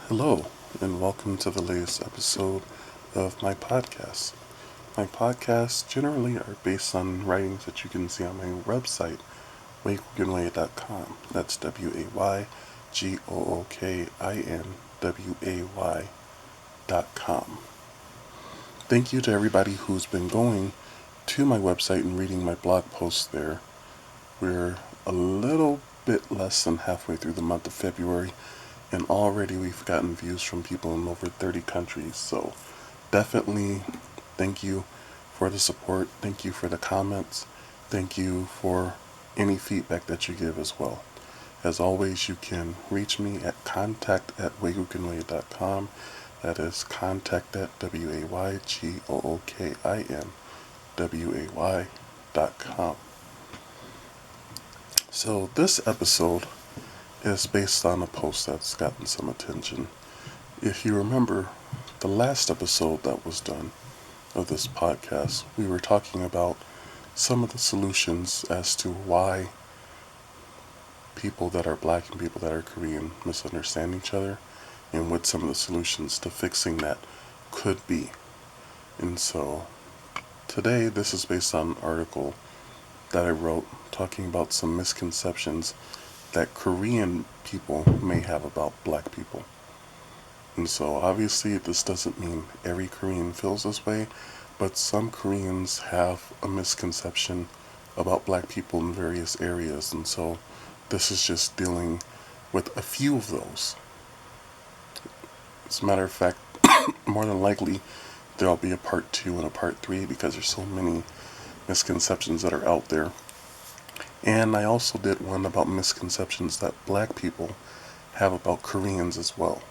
Hello, and welcome to the latest episode of my podcast. My podcasts generally are based on writings that you can see on my website, WaygookinWay.com. That's WaygookinWay.com. Thank you to everybody who's been going to my website and reading my blog posts there. We're a little bit less than halfway through the month of February, and already we've gotten views from people in over 30 countries. So definitely thank you for the support. Thank you for the comments. Thank you for any feedback that you give as well. As always, you can reach me at contact@waygookinway.com. That is contact at WaygookinWay.com. So this episode is based on a post that's gotten some attention. If you remember the last episode that was done of this podcast, we were talking about some of the solutions as to why people that are black and people that are Korean misunderstand each other, and what some of the solutions to fixing that could be. And so today this is based on an article that I wrote talking about some misconceptions that Korean people may have about black people. And so obviously this doesn't mean every Korean feels this way, but some Koreans have a misconception about black people in various areas, and so this is just dealing with a few of those. As a matter of fact, more than likely there'll be a part 2 and a part 3 because there's so many misconceptions that are out there. And I also did one about misconceptions that black people have about Koreans as well.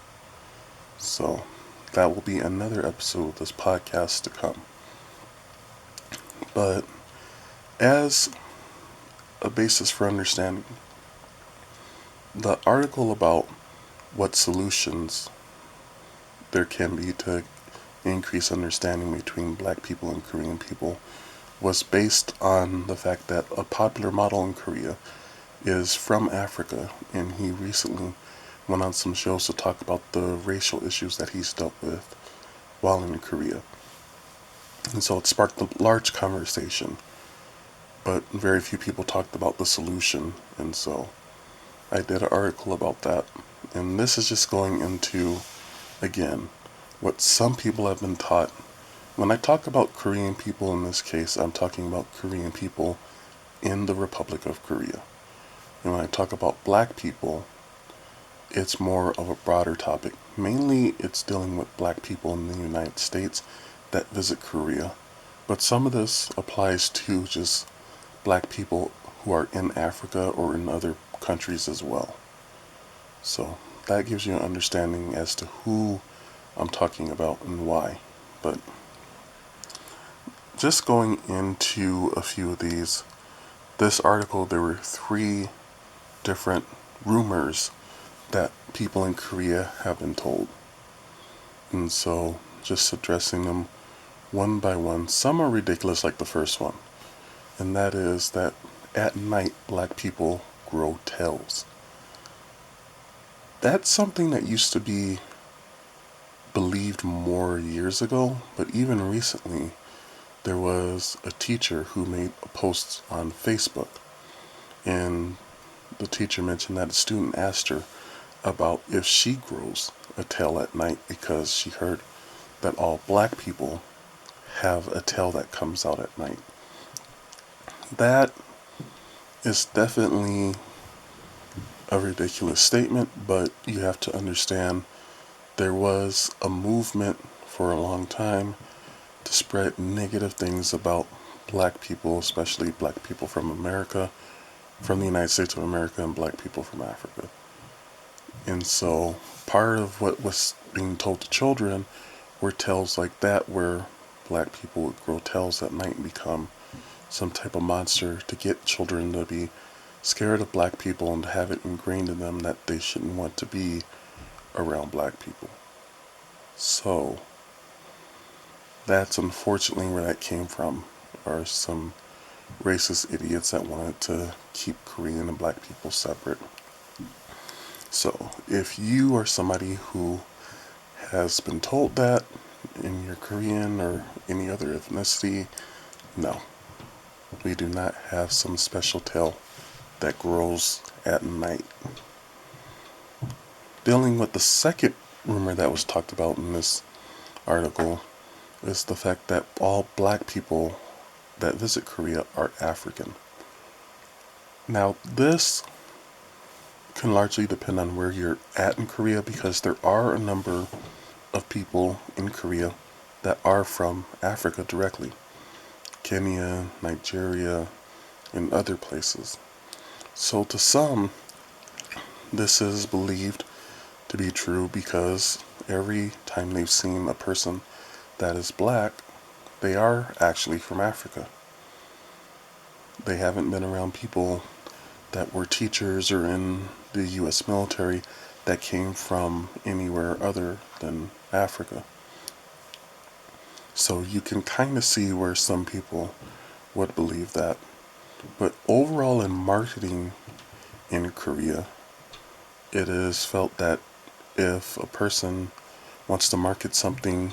So that will be another episode of this podcast to come. But as a basis for understanding, the article about what solutions there can be to increase understanding between black people and Korean people was based on the fact that a popular model in Korea is from Africa, and he recently went on some shows to talk about the racial issues that he's dealt with while in Korea. And so it sparked a large conversation, but very few people talked about the solution, and so I did an article about that. And this is just going into, again, what some people have been taught. When I talk about Korean people in this case, I'm talking about Korean people in the Republic of Korea. And when I talk about black people, it's more of a broader topic. Mainly it's dealing with black people in the United States that visit Korea. But some of this applies to just black people who are in Africa or in other countries as well. So that gives you an understanding as to who I'm talking about and why. But just going into a few of these, this article, there were 3 different rumors that people in Korea have been told. And so just addressing them one by one. Some are ridiculous, like the first one. And that is that at night black people grow tails. That's something that used to be believed more years ago, but even recently there was a teacher who made a post on Facebook, and the teacher mentioned that a student asked her about if she grows a tail at night because she heard that all black people have a tail that comes out at night. That is definitely a ridiculous statement, but you have to understand there was a movement for a long time to spread negative things about black people, especially black people from America, from the United States of America, and black people from Africa. And so part of what was being told to children were tales like that, where black people would grow tails at night and become some type of monster to get children to be scared of black people and to have it ingrained in them that they shouldn't want to be around black people. So that's unfortunately where that came from, are some racist idiots that wanted to keep Korean and black people separate. So if you are somebody who has been told that in your Korean or any other ethnicity, no, we do not have some special tail that grows at night. Dealing with the second rumor that was talked about in this article is the fact that all black people that visit Korea are African. Now, this can largely depend on where you're at in Korea because there are a number of people in Korea that are from Africa directly. Kenya, Nigeria, and other places. So to some, this is believed to be true because every time they've seen a person that is black, they are actually from Africa. They haven't been around people that were teachers or in the US military that came from anywhere other than Africa. So you can kind of see where some people would believe that. But overall, in marketing in Korea, it is felt that if a person wants to market something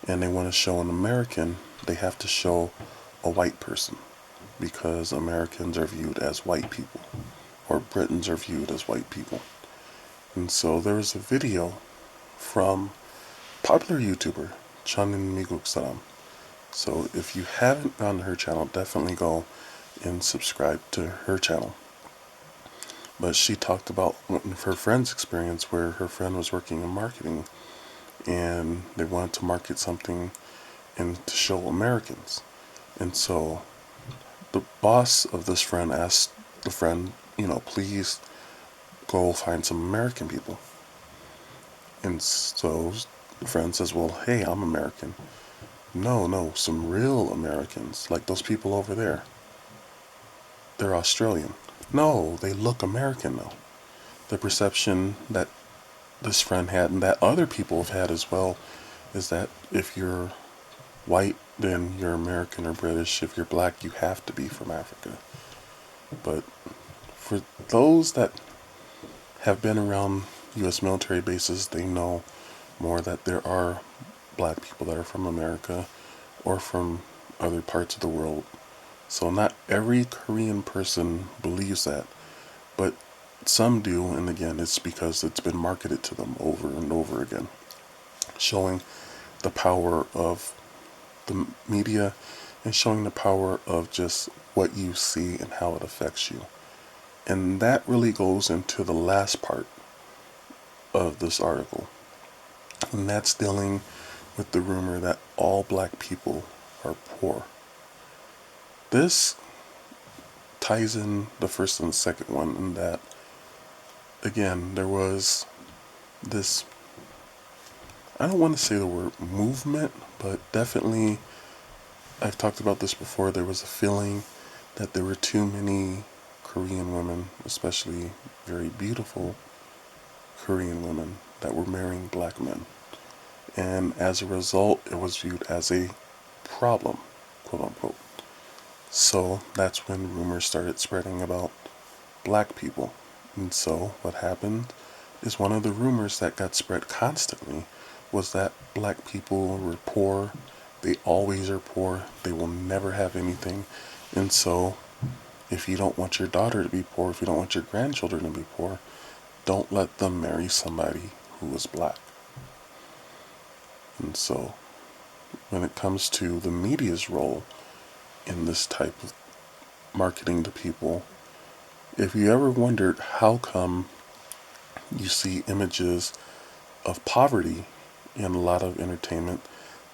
and they want to show an American, they have to show a white person because Americans are viewed as white people or Britons are viewed as white people. And so there was a video from popular YouTuber Chanin Miguk Saram. So if you haven't gone to her channel, definitely go and subscribe to her channel. But she talked about one of her friend's experience where her friend was working in marketing and they wanted to market something and to show Americans. And so the boss of this friend asked the friend, please go find some American people. And so the friend says, well, hey, I'm American. No, some real Americans, like those people over there. They're Australian. No, they look American though. The perception that this friend had and that other people have had as well is that if you're white, then you're American or British. If you're black, you have to be from Africa. But for those that have been around U.S. military bases, they know more that there are black people that are from America or from other parts of the world. So not every Korean person believes that, but some do, and again, it's because it's been marketed to them over and over again, showing the power of the media and showing the power of just what you see and how it affects you. And that really goes into the last part of this article, and that's dealing with the rumor that all black people are poor. This ties in the first and the second one in that, again, there was this, I don't want to say the word movement, but definitely, I've talked about this before, there was a feeling that there were too many Korean women, especially very beautiful Korean women, that were marrying black men. And as a result, it was viewed as a problem, quote unquote. So that's when rumors started spreading about black people. And so what happened is one of the rumors that got spread constantly was that black people were poor. They always are poor. They will never have anything. And so if you don't want your daughter to be poor, if you don't want your grandchildren to be poor, don't let them marry somebody who is black. And so when it comes to the media's role in this type of marketing to people, if you ever wondered how come you see images of poverty in a lot of entertainment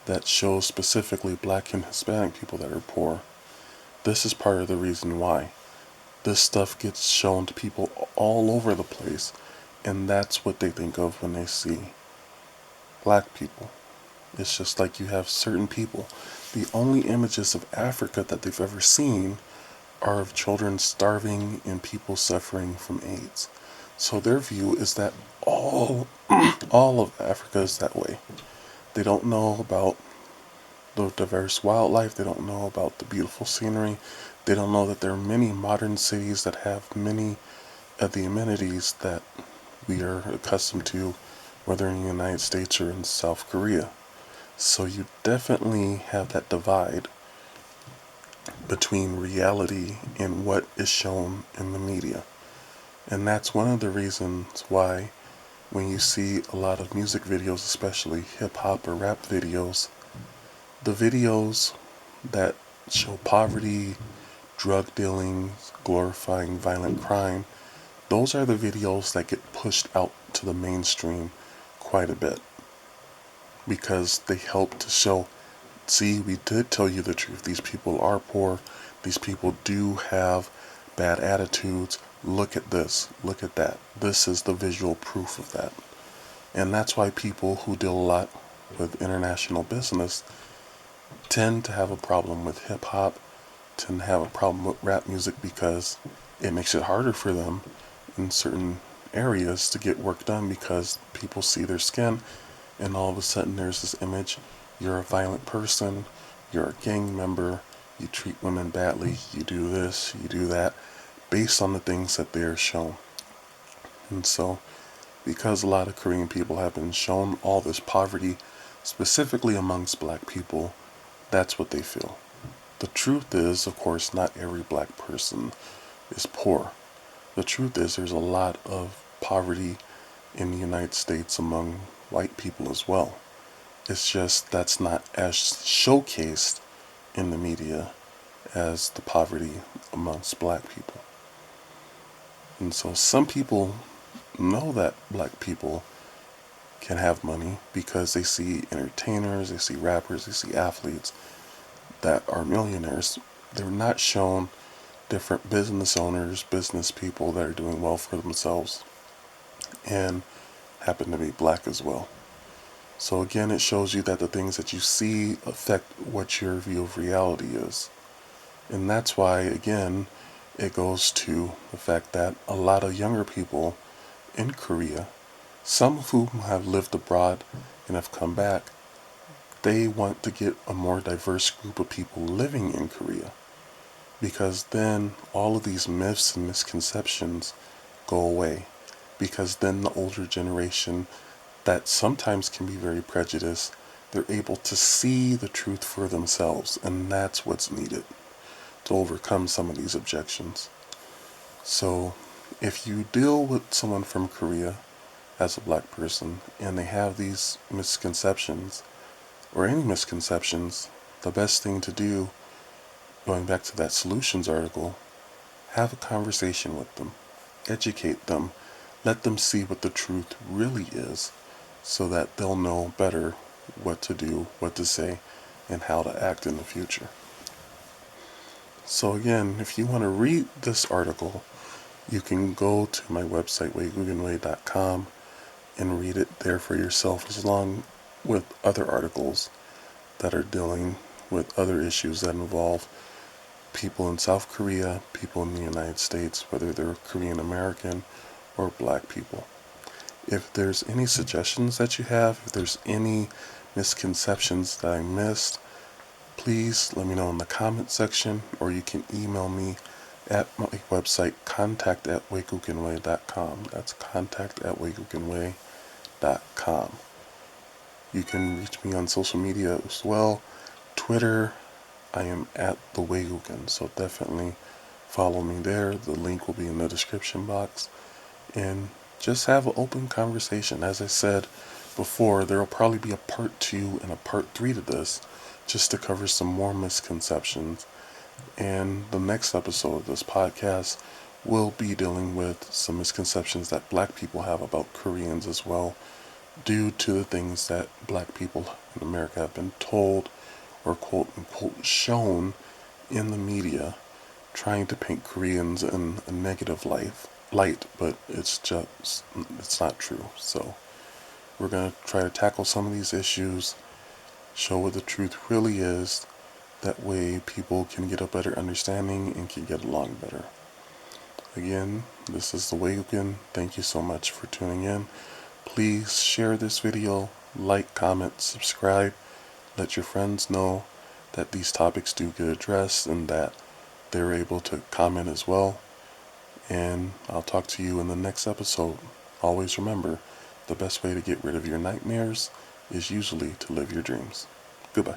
that shows specifically black and Hispanic people that are poor, this is part of the reason why. This stuff gets shown to people all over the place, and that's what they think of when they see black people. It's just like you have certain people. The only images of Africa that they've ever seen are of children starving and people suffering from AIDS. So their view is that all of Africa is that way. They don't know about the diverse wildlife. They don't know about the beautiful scenery. They don't know that there are many modern cities that have many of the amenities that we are accustomed to, whether in the United States or in South Korea. So you definitely have that divide between reality and what is shown in the media. And that's one of the reasons why when you see a lot of music videos, especially hip hop or rap videos, the videos that show poverty, drug dealing, glorifying violent crime, those are the videos that get pushed out to the mainstream quite a bit because they help to show, see, we did tell you the truth. These people are poor. These people do have bad attitudes. Look at this. Look at that. This is the visual proof of that. And that's why people who deal a lot with international business tend to have a problem with hip hop, tend to have a problem with rap music because it makes it harder for them in certain areas to get work done because people see their skin and all of a sudden there's this image, you're a violent person, you're a gang member, you treat women badly, you do this, you do that, based on the things that they are shown. And so, because a lot of Korean people have been shown all this poverty, specifically amongst black people, that's what they feel. The truth is, of course, not every black person is poor. The truth is there's a lot of poverty in the United States among white people as well. It's just that's not as showcased in the media as the poverty amongst black people. And so some people know that black people can have money because they see entertainers, they see rappers, they see athletes that are millionaires. They're not shown different business owners, business people that are doing well for themselves and happen to be black as well. So again, it shows you that the things that you see affect what your view of reality is. And that's why, again, it goes to the fact that a lot of younger people in Korea, some of whom have lived abroad and have come back, they want to get a more diverse group of people living in Korea. Because then all of these myths and misconceptions go away. Because then the older generation that sometimes can be very prejudiced, they're able to see the truth for themselves, and that's what's needed to overcome some of these objections. So, if you deal with someone from Korea as a black person and they have these misconceptions, or any misconceptions, the best thing to do, going back to that solutions article, have a conversation with them, educate them, let them see what the truth really is, so that they'll know better what to do, what to say, and how to act in the future. So again, if you want to read this article, you can go to my website, WaygookinWay.com, and read it there for yourself, along with other articles that are dealing with other issues that involve people in South Korea, people in the United States, whether they're Korean American or black people. If there's any suggestions that you have, if there's any misconceptions that I missed, please let me know in the comment section, or you can email me at my website, contact@WaygookinWay.com. That's contact@WaygookinWay.com. You can reach me on social media as well. Twitter, I am at the Waygookin, so definitely follow me there. The link will be in the description box. And just have an open conversation. As I said before, there will probably be a part 2 and a part 3 to this, just to cover some more misconceptions. And the next episode of this podcast will be dealing with some misconceptions that black people have about Koreans as well, due to the things that black people in America have been told or quote unquote shown in the media, trying to paint Koreans in a negative light, but it's not true. So we're going to try to tackle some of these issues, show what the truth really is. That way people can get a better understanding and can get along better. Again, this is the Waygookin. Thank you so much for tuning in. Please share this video, like, comment, subscribe. Let your friends know that these topics do get addressed and that they're able to comment as well. And I'll talk to you in the next episode. always remember, the best way to get rid of your nightmares is usually to live your dreams. Goodbye.